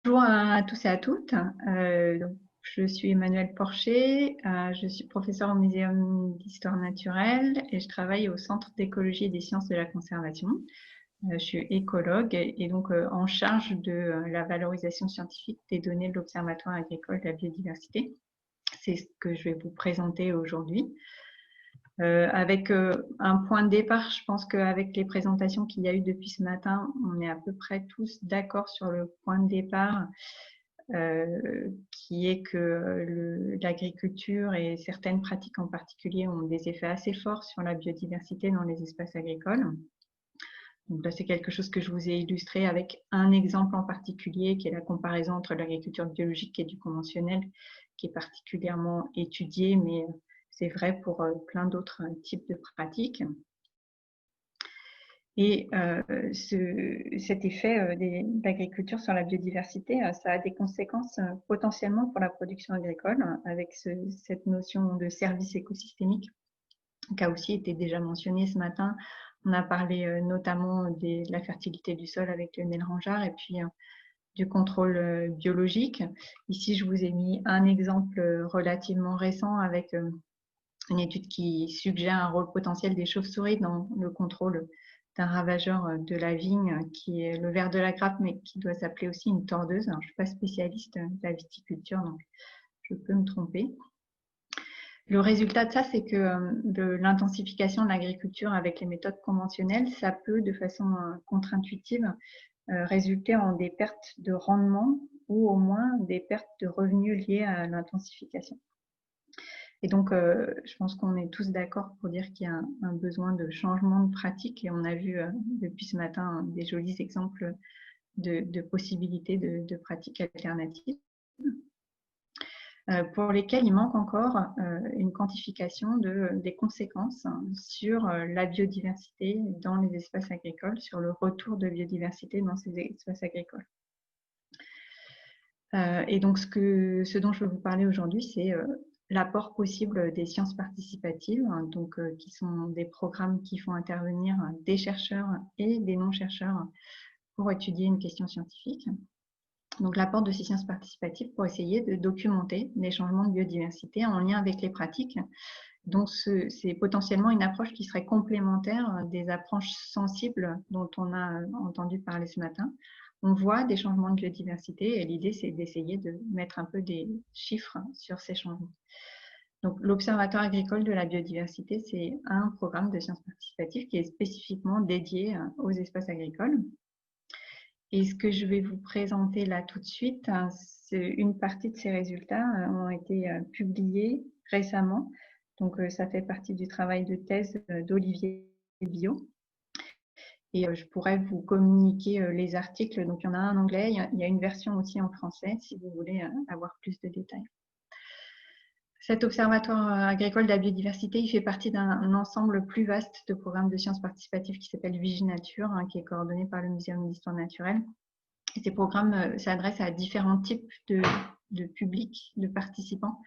Bonjour à tous et à toutes. Je suis Emmanuelle Porcher, je suis professeure au Muséum d'Histoire naturelle et je travaille au Centre d'écologie et des sciences de la conservation. Je suis écologue et donc en charge de la valorisation scientifique des données de l'Observatoire agricole de la biodiversité. C'est ce que je vais vous présenter aujourd'hui. Avec un point de départ, je pense qu'avec les présentations qu'il y a eu depuis ce matin, on est à peu près tous d'accord sur le point de départ qui est que l'agriculture et certaines pratiques en particulier ont des effets assez forts sur la biodiversité dans les espaces agricoles. Donc là, c'est quelque chose que je vous ai illustré avec un exemple en particulier, qui est la comparaison entre l'agriculture biologique et du conventionnel, qui est particulièrement étudiée, mais c'est vrai pour plein d'autres types de pratiques. Et cet effet de l'agriculture sur la biodiversité, ça a des conséquences potentiellement pour la production agricole, avec cette notion de service écosystémique qui a aussi été déjà mentionnée ce matin. On a parlé notamment de la fertilité du sol avec Lionel Ranjard et puis du contrôle biologique. Ici, je vous ai mis un exemple relativement récent avec une étude qui suggère un rôle potentiel des chauves-souris dans le contrôle d'un ravageur de la vigne qui est le ver de la grappe, mais qui doit s'appeler aussi une tordeuse. Alors, je ne suis pas spécialiste de la viticulture, donc je peux me tromper. Le résultat de ça, c'est que de l'intensification de l'agriculture avec les méthodes conventionnelles, ça peut, de façon contre-intuitive, résulter en des pertes de rendement ou au moins des pertes de revenus liées à l'intensification. Et donc, je pense qu'on est tous d'accord pour dire qu'il y a un besoin de changement de pratique. Et on a vu depuis ce matin des jolis exemples de possibilités de pratiques alternatives pour lesquelles il manque encore une quantification des conséquences sur la biodiversité dans les espaces agricoles, sur le retour de biodiversité dans ces espaces agricoles. Et donc, ce dont je veux vous parler aujourd'hui, c'est l'apport possible des sciences participatives, donc, qui sont des programmes qui font intervenir des chercheurs et des non-chercheurs pour étudier une question scientifique. Donc, l'apport de ces sciences participatives pour essayer de documenter les changements de biodiversité en lien avec les pratiques. Donc, c'est potentiellement une approche qui serait complémentaire des approches sensibles dont on a entendu parler ce matin. On voit des changements de biodiversité et l'idée, c'est d'essayer de mettre un peu des chiffres sur ces changements. Donc, l'Observatoire agricole de la biodiversité, c'est un programme de sciences participatives qui est spécifiquement dédié aux espaces agricoles. Et ce que je vais vous présenter là tout de suite, c'est une partie de ces résultats ont été publiés récemment. Donc, ça fait partie du travail de thèse d'Olivier Bio. Et je pourrais vous communiquer les articles. Donc, il y en a un en anglais, il y a une version aussi en français si vous voulez avoir plus de détails. Cet observatoire agricole de la biodiversité, il fait partie d'un ensemble plus vaste de programmes de sciences participatives qui s'appelle Viginature, qui est coordonné par le Muséum d'Histoire naturelle. Et ces programmes s'adressent à différents types de publics, de participants,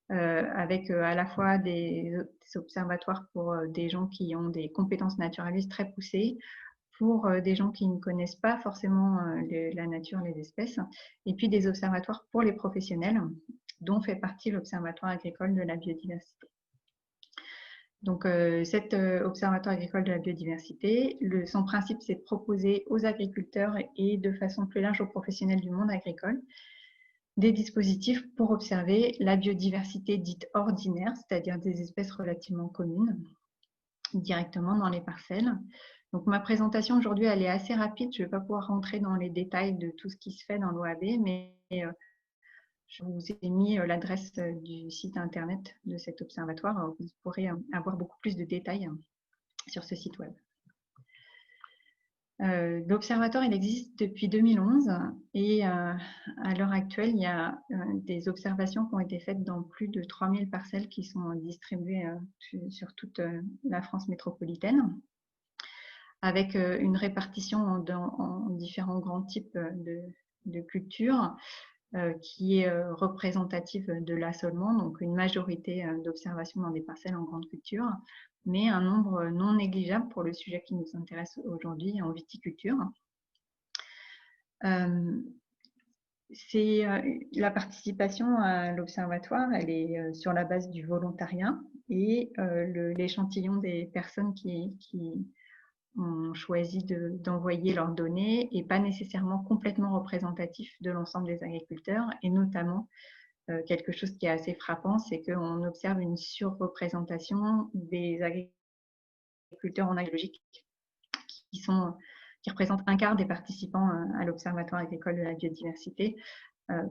avec à la fois des observatoires pour des gens qui ont des compétences naturalistes très poussées, pour des gens qui ne connaissent pas forcément la nature, les espèces, et puis des observatoires pour les professionnels, dont fait partie l'Observatoire agricole de la biodiversité. Donc, cet observatoire agricole de la biodiversité, son principe, c'est de proposer aux agriculteurs et de façon plus large aux professionnels du monde agricole des dispositifs pour observer la biodiversité dite ordinaire, c'est-à-dire des espèces relativement communes, directement dans les parcelles. Donc, ma présentation aujourd'hui, elle est assez rapide. Je ne vais pas pouvoir rentrer dans les détails de tout ce qui se fait dans l'OAB, mais je vous ai mis l'adresse du site internet de cet observatoire. Vous pourrez avoir beaucoup plus de détails sur ce site web. L'observatoire, il existe depuis 2011 et à l'heure actuelle, il y a des observations qui ont été faites dans plus de 3000 parcelles qui sont distribuées sur toute la France métropolitaine, avec une répartition en différents grands types de cultures qui est représentative de l'assolement, donc une majorité d'observations dans des parcelles en grande culture, mais un nombre non négligeable pour le sujet qui nous intéresse aujourd'hui en viticulture. C'est la participation à l'observatoire, elle est sur la base du volontariat et l'échantillon des personnes qui ont choisi d'envoyer leurs données n'est pas nécessairement complètement représentatif de l'ensemble des agriculteurs et notamment quelque chose qui est assez frappant, c'est qu'on observe une surreprésentation des agriculteurs en agroécologie qui représentent un quart des participants à l'Observatoire agricole de la biodiversité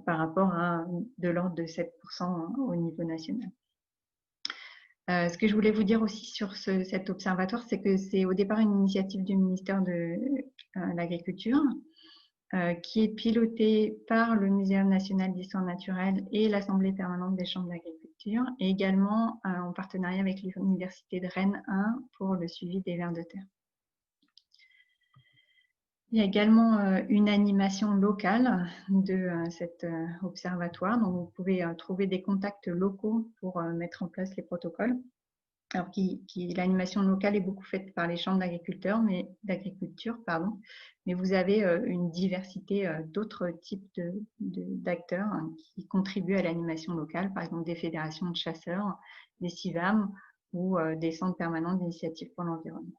par rapport à de l'ordre de 7% au niveau national. Ce que je voulais vous dire aussi sur cet observatoire, c'est que c'est au départ une initiative du ministère de l'Agriculture qui est pilotée par le Muséum national d'histoire naturelle et l'Assemblée permanente des chambres d'agriculture, et également en partenariat avec l'Université de Rennes 1 pour le suivi des vers de terre. Il y a également une animation locale de cet observatoire, donc vous pouvez trouver des contacts locaux pour mettre en place les protocoles. Alors, l'animation locale est beaucoup faite par les chambres d'agriculture, mais vous avez une diversité d'autres types d'acteurs qui contribuent à l'animation locale, par exemple des fédérations de chasseurs, des CIVAM ou des centres permanents d'initiative pour l'environnement.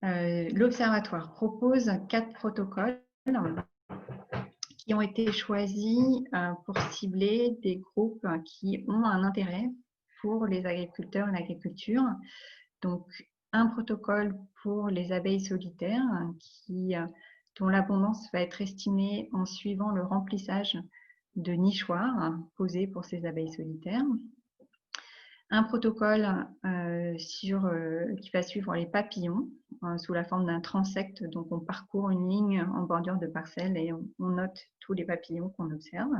L'Observatoire propose 4 protocoles qui ont été choisis pour cibler des groupes qui ont un intérêt pour les agriculteurs et l'agriculture. Donc, un protocole pour les abeilles solitaires dont l'abondance va être estimée en suivant le remplissage de nichoirs posés pour ces abeilles solitaires. Un protocole qui va suivre les papillons sous la forme d'un transect. Donc, on parcourt une ligne en bordure de parcelle et on note tous les papillons qu'on observe.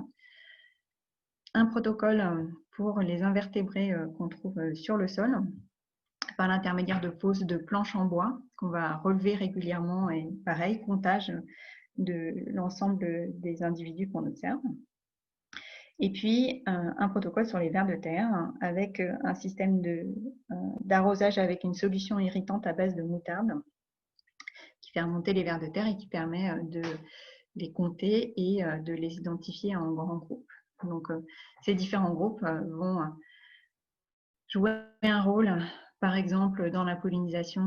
Un protocole pour les invertébrés qu'on trouve sur le sol par l'intermédiaire de poses de planches en bois qu'on va relever régulièrement et pareil, comptage de l'ensemble des individus qu'on observe. Et puis, un protocole sur les vers de terre avec un système d'arrosage avec une solution irritante à base de moutarde qui fait remonter les vers de terre et qui permet de les compter et de les identifier en grands groupes. Donc, ces différents groupes vont jouer un rôle, par exemple, dans la pollinisation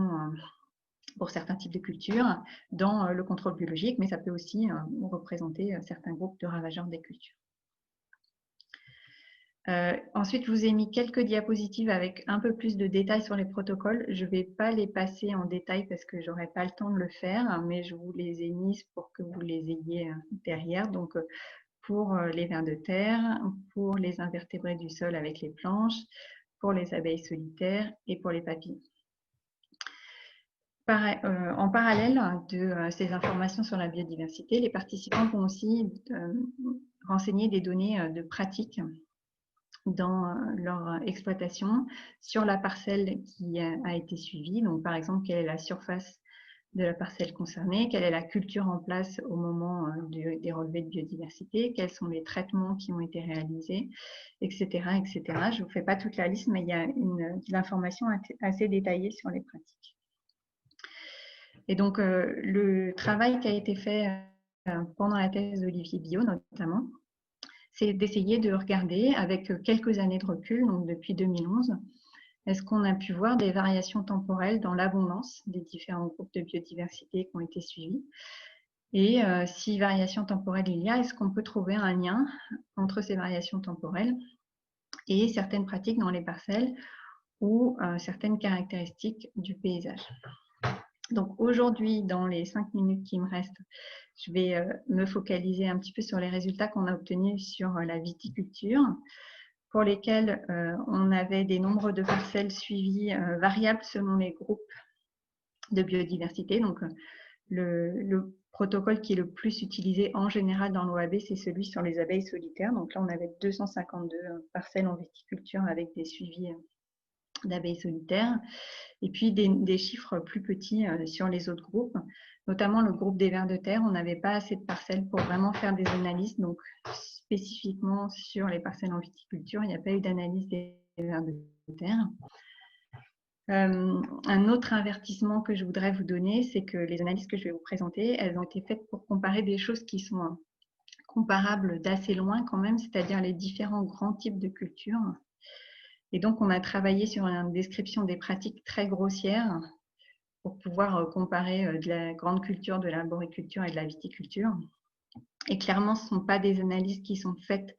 pour certains types de cultures, dans le contrôle biologique, mais ça peut aussi représenter certains groupes de ravageurs des cultures. Ensuite, je vous ai mis quelques diapositives avec un peu plus de détails sur les protocoles. Je ne vais pas les passer en détail parce que je n'aurai pas le temps de le faire, mais je vous les ai mises pour que vous les ayez derrière. Donc, pour les vers de terre, pour les invertébrés du sol avec les planches, pour les abeilles solitaires et pour les papillons. En parallèle de ces informations sur la biodiversité, les participants vont aussi renseigner des données de pratique dans leur exploitation sur la parcelle qui a été suivie. Donc, par exemple, quelle est la surface de la parcelle concernée, quelle est la culture en place au moment des relevés de biodiversité, quels sont les traitements qui ont été réalisés, etc. etc. Je ne vous fais pas toute la liste, mais il y a de l'information assez détaillée sur les pratiques. Et donc, le travail qui a été fait pendant la thèse d'Olivier Billot, notamment, c'est d'essayer de regarder avec quelques années de recul, donc depuis 2011, est-ce qu'on a pu voir des variations temporelles dans l'abondance des différents groupes de biodiversité qui ont été suivis? Et si variation temporelle il y a, est-ce qu'on peut trouver un lien entre ces variations temporelles et certaines pratiques dans les parcelles ou certaines caractéristiques du paysage? Donc aujourd'hui, dans les 5 minutes qui me restent, je vais me focaliser un petit peu sur les résultats qu'on a obtenus sur la viticulture, pour lesquels on avait des nombres de parcelles suivis variables selon les groupes de biodiversité. Donc, le protocole qui est le plus utilisé en général dans l'OAB, c'est celui sur les abeilles solitaires. Donc là, on avait 252 parcelles en viticulture avec des suivis d'abeilles solitaires. Et puis des chiffres plus petits sur les autres groupes, notamment le groupe des vers de terre. On n'avait pas assez de parcelles pour vraiment faire des analyses. Donc, spécifiquement sur les parcelles en viticulture, il n'y a pas eu d'analyse des vers de terre. Un autre avertissement que je voudrais vous donner, c'est que les analyses que je vais vous présenter, elles ont été faites pour comparer des choses qui sont comparables d'assez loin quand même, c'est-à-dire les différents grands types de cultures. Et donc, on a travaillé sur une description des pratiques très grossières pour pouvoir comparer de la grande culture, de l'arboriculture et de la viticulture. Et clairement, ce ne sont pas des analyses qui sont faites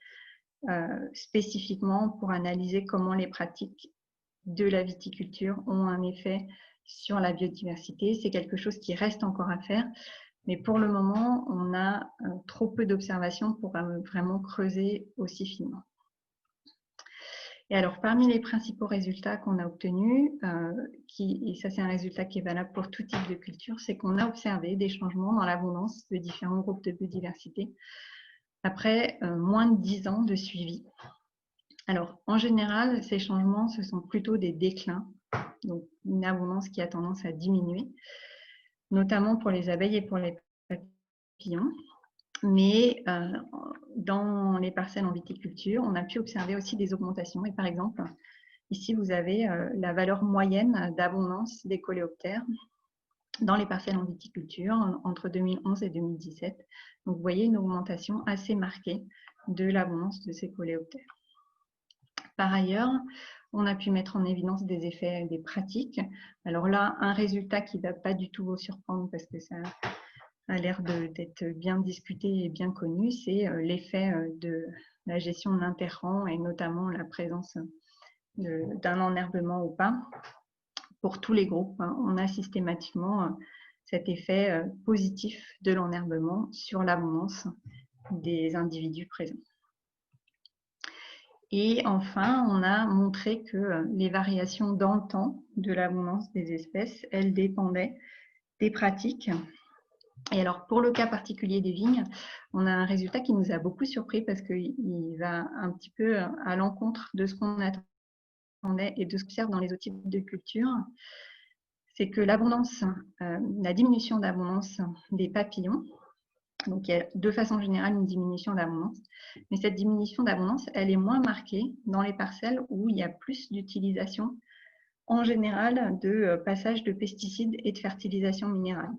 spécifiquement pour analyser comment les pratiques de la viticulture ont un effet sur la biodiversité. C'est quelque chose qui reste encore à faire, mais pour le moment, on a trop peu d'observations pour vraiment creuser aussi finement. Et alors, parmi les principaux résultats qu'on a obtenus, et ça c'est un résultat qui est valable pour tout type de culture, c'est qu'on a observé des changements dans l'abondance de différents groupes de biodiversité après moins de 10 ans de suivi. Alors, en général, ces changements, ce sont plutôt des déclins, donc une abondance qui a tendance à diminuer, notamment pour les abeilles et pour les papillons. Mais dans les parcelles en viticulture, on a pu observer aussi des augmentations. Et par exemple, ici, vous avez la valeur moyenne d'abondance des coléoptères dans les parcelles en viticulture entre 2011 et 2017. Donc, vous voyez une augmentation assez marquée de l'abondance de ces coléoptères. Par ailleurs, on a pu mettre en évidence des effets des pratiques. Alors là, un résultat qui ne va pas du tout vous surprendre parce que ça a l'air d'être bien discuté et bien connu, c'est l'effet de la gestion de l'interrang et notamment la présence d'un enherbement ou pas. Pour tous les groupes, on a systématiquement cet effet positif de l'enherbement sur l'abondance des individus présents. Et enfin, on a montré que les variations dans le temps de l'abondance des espèces, elles dépendaient des pratiques. Et alors, pour le cas particulier des vignes, on a un résultat qui nous a beaucoup surpris parce qu'il va un petit peu à l'encontre de ce qu'on attendait et de ce qu'on observe dans les autres types de cultures. C'est que l'abondance, la diminution d'abondance des papillons, donc il y a de façon générale une diminution d'abondance, mais cette diminution d'abondance, elle est moins marquée dans les parcelles où il y a plus d'utilisation en général de passage de pesticides et de fertilisation minérale.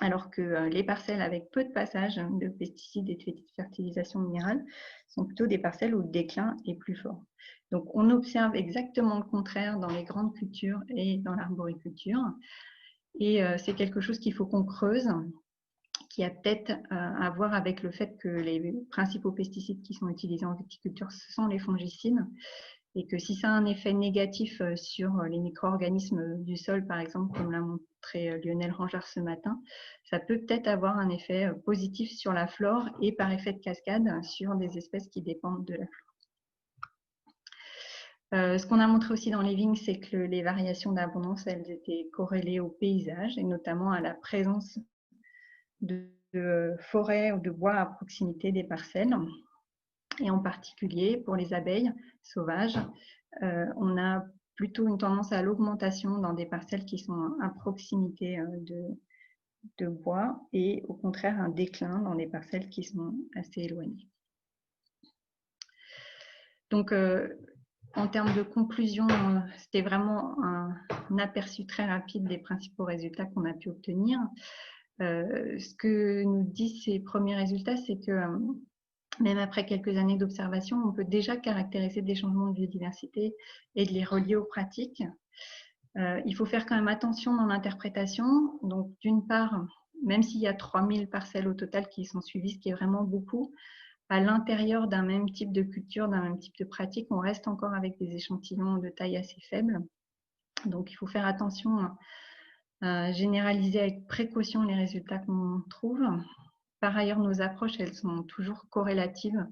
Alors que les parcelles avec peu de passage de pesticides et de fertilisation minérale sont plutôt des parcelles où le déclin est plus fort. Donc on observe exactement le contraire dans les grandes cultures et dans l'arboriculture. Et c'est quelque chose qu'il faut qu'on creuse, qui a peut-être à voir avec le fait que les principaux pesticides qui sont utilisés en viticulture, ce sont les fongicides, et que si ça a un effet négatif sur les micro-organismes du sol, par exemple, comme l'a montré Lionel Rangard ce matin, ça peut peut-être avoir un effet positif sur la flore et par effet de cascade sur des espèces qui dépendent de la flore. Ce qu'on a montré aussi dans les vignes, c'est que les variations d'abondance, elles étaient corrélées au paysage et notamment à la présence de forêts ou de bois à proximité des parcelles. Et en particulier, pour les abeilles sauvages, on a plutôt une tendance à l'augmentation dans des parcelles qui sont à proximité de bois et au contraire un déclin dans des parcelles qui sont assez éloignées. Donc, en termes de conclusion, c'était vraiment un aperçu très rapide des principaux résultats qu'on a pu obtenir. Ce que nous disent ces premiers résultats, c'est que même après quelques années d'observation, on peut déjà caractériser des changements de biodiversité et de les relier aux pratiques. Il faut faire quand même attention dans l'interprétation. Donc, d'une part, même s'il y a 3000 parcelles au total qui sont suivies, ce qui est vraiment beaucoup, à l'intérieur d'un même type de culture, d'un même type de pratique, on reste encore avec des échantillons de taille assez faible. Donc, il faut faire attention à généraliser avec précaution les résultats qu'on trouve. Par ailleurs, nos approches, elles sont toujours corrélatives.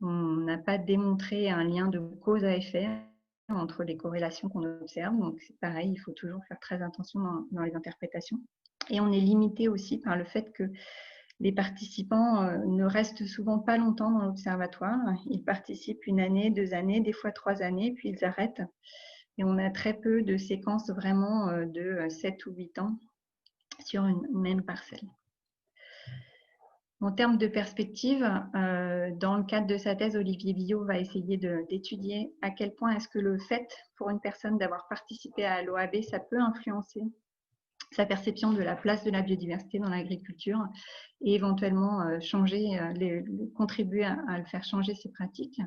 On n'a pas démontré un lien de cause à effet entre les corrélations qu'on observe. Donc, c'est pareil, il faut toujours faire très attention dans les interprétations. Et on est limité aussi par le fait que les participants ne restent souvent pas longtemps dans l'observatoire. Ils participent 1 année, 2 années, des fois 3 années, puis ils arrêtent. Et on a très peu de séquences vraiment de 7 ou 8 ans sur une même parcelle. En termes de perspective, dans le cadre de sa thèse, Olivier Billot va essayer d'étudier à quel point est-ce que le fait pour une personne d'avoir participé à l'OAB, ça peut influencer sa perception de la place de la biodiversité dans l'agriculture et éventuellement contribuer à le faire changer ses pratiques.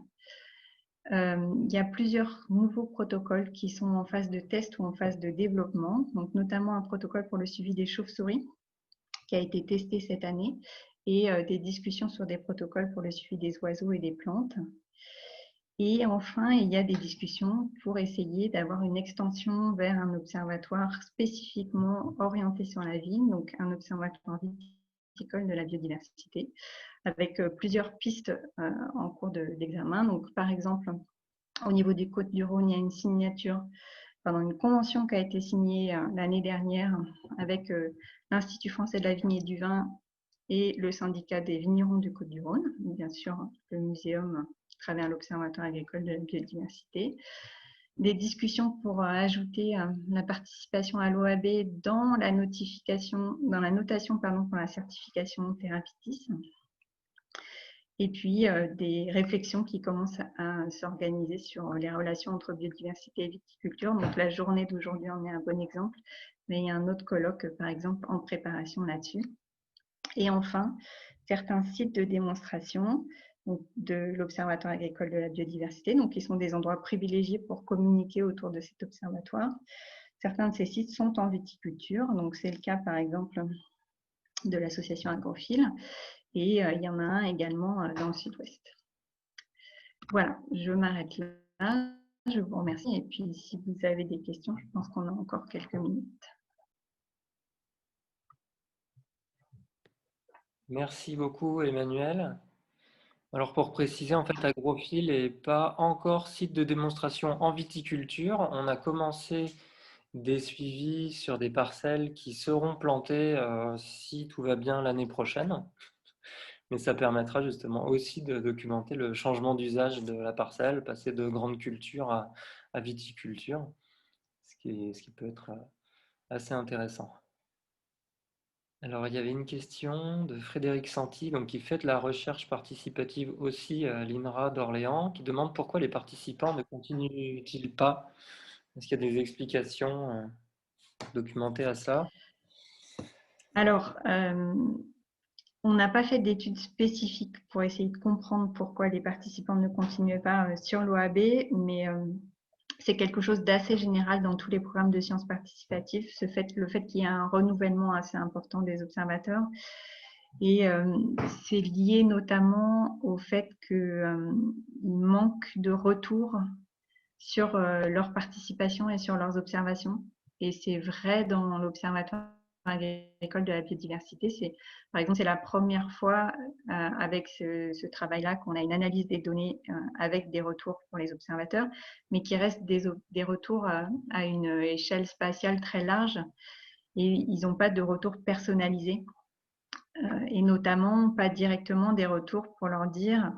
Il y a plusieurs nouveaux protocoles qui sont en phase de test ou en phase de développement, donc notamment un protocole pour le suivi des chauves-souris qui a été testé cette année et des discussions sur des protocoles pour le suivi des oiseaux et des plantes. Et enfin, il y a des discussions pour essayer d'avoir une extension vers un observatoire spécifiquement orienté sur la vigne, donc un observatoire viticole de la biodiversité, avec plusieurs pistes en cours d'examen. Donc, par exemple, au niveau des Côtes-du-Rhône, il y a une convention qui a été signée l'année dernière avec l'Institut français de la vigne et du vin et le syndicat des vignerons du Côtes-du-Rhône, bien sûr le muséum qui travers l'Observatoire agricole de la biodiversité. Des discussions pour ajouter la participation à l'OAB dans la notation pour la certification Therapitis. Et puis des réflexions qui commencent à s'organiser sur les relations entre biodiversité et viticulture. Donc la journée d'aujourd'hui en est un bon exemple, mais il y a un autre colloque, par exemple, en préparation là-dessus. Et enfin, certains sites de démonstration de l'Observatoire agricole de la biodiversité, donc qui sont des endroits privilégiés pour communiquer autour de cet observatoire. Certains de ces sites sont en viticulture, donc c'est le cas par exemple de l'association Agrophile, et il y en a un également dans le sud-ouest. Voilà, je m'arrête là. Je vous remercie. Et puis, si vous avez des questions, je pense qu'on a encore quelques minutes. Merci beaucoup, Emmanuel. Alors, pour préciser, en fait, Agrophile n'est pas encore site de démonstration en viticulture. On a commencé des suivis sur des parcelles qui seront plantées si tout va bien l'année prochaine. Mais ça permettra justement aussi de documenter le changement d'usage de la parcelle, passer de grande culture à viticulture, ce qui peut être assez intéressant. Alors, il y avait une question de Frédéric Santi, donc, qui fait de la recherche participative aussi à l'INRA d'Orléans, qui demande pourquoi les participants ne continuent-ils pas. Est-ce qu'il y a des explications documentées à ça? Alors, on n'a pas fait d'études spécifiques pour essayer de comprendre pourquoi les participants ne continuaient pas sur l'OAB, mais c'est quelque chose d'assez général dans tous les programmes de sciences participatives, le fait qu'il y ait un renouvellement assez important des observateurs. Et c'est lié notamment au fait qu'il manque de retour sur leur participation et sur leurs observations. Et c'est vrai dans l'Observatoire agricole de la biodiversité. Par exemple, c'est la première fois avec ce travail-là qu'on a une analyse des données avec des retours pour les observateurs, mais qui restent des retours à une échelle spatiale très large et ils n'ont pas de retour personnalisé et notamment pas directement des retours pour leur dire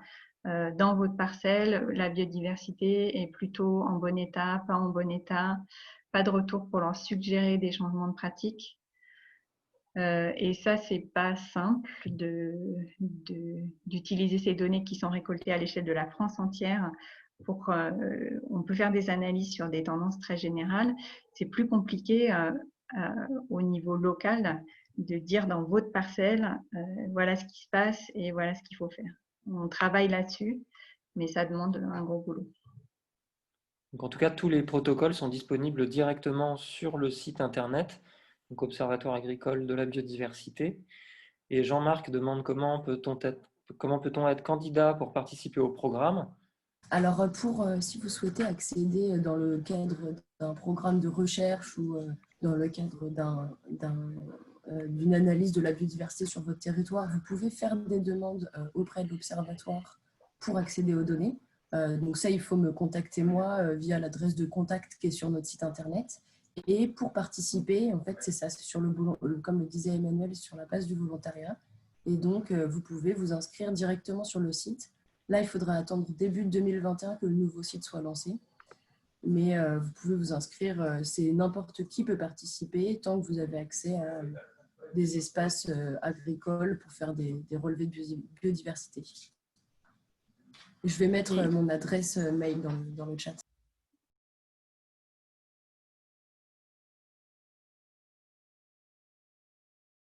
dans votre parcelle, la biodiversité est plutôt en bon état, pas en bon état, pas de retour pour leur suggérer des changements de pratique. Et ça, c'est pas simple d'utiliser ces données qui sont récoltées à l'échelle de la France entière. On peut faire des analyses sur des tendances très générales. C'est plus compliqué au niveau local de dire dans votre parcelle, voilà ce qui se passe et voilà ce qu'il faut faire. On travaille là-dessus, mais ça demande un gros boulot. Donc, en tout cas, tous les protocoles sont disponibles directement sur le site internet, donc Observatoire agricole de la biodiversité. Et Jean-Marc demande comment peut-on être candidat pour participer au programme. Alors, si vous souhaitez accéder dans le cadre d'un programme de recherche ou dans le cadre d'une analyse de la biodiversité sur votre territoire, vous pouvez faire des demandes auprès de l'Observatoire pour accéder aux données. Donc ça, il faut me contacter moi via l'adresse de contact qui est sur notre site internet. Et pour participer, en fait, c'est ça, c'est comme le disait Emmanuel, sur la base du volontariat. Et donc, vous pouvez vous inscrire directement sur le site. Là, il faudra attendre début 2021 que le nouveau site soit lancé. Mais vous pouvez vous inscrire, c'est n'importe qui peut participer tant que vous avez accès des espaces agricoles pour faire des relevés de biodiversité. Je vais mettre mon adresse mail dans le chat.